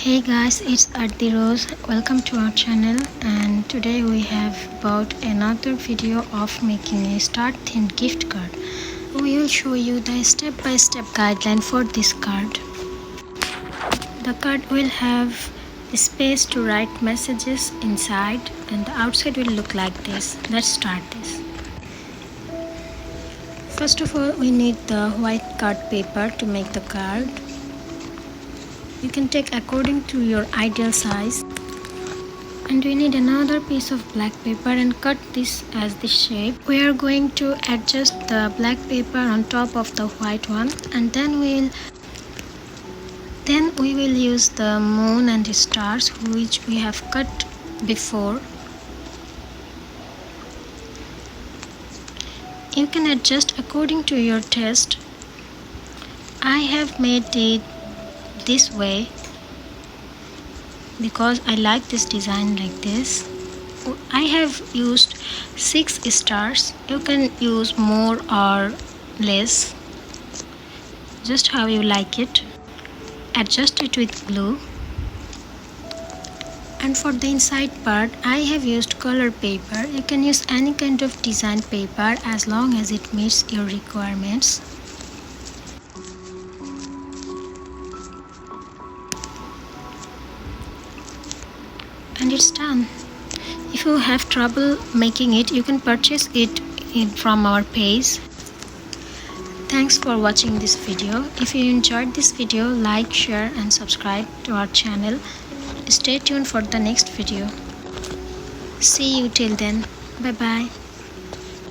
Hey guys, it's Arti Rose. Welcome to our channel, and today we have bought another video of making a star themed gift card. We will show you the step-by-step guideline for this card. The card will have space to write messages inside, and the outside will look like this. Let's start this. First of all, we need the white card paper to make the card. You can take according to your ideal size. And we need another piece of black paper and cut this as the shape. We are going to adjust the black paper on top of the white one, and then we will use the moon and the stars which we have cut before. You can adjust according to your taste. I have made it this way because I like this design like this. I have used 6 stars. You can use more or less, just how you like it. Adjust it with glue. And for the inside part, I have used color paper. You can use any kind of design paper as long as it meets your requirements. And it's done. If you have trouble making it, you can purchase it from our page. Thanks for watching this video. If you enjoyed this video, like, share and subscribe to our channel. Stay tuned for the next video. See you till then. Bye bye.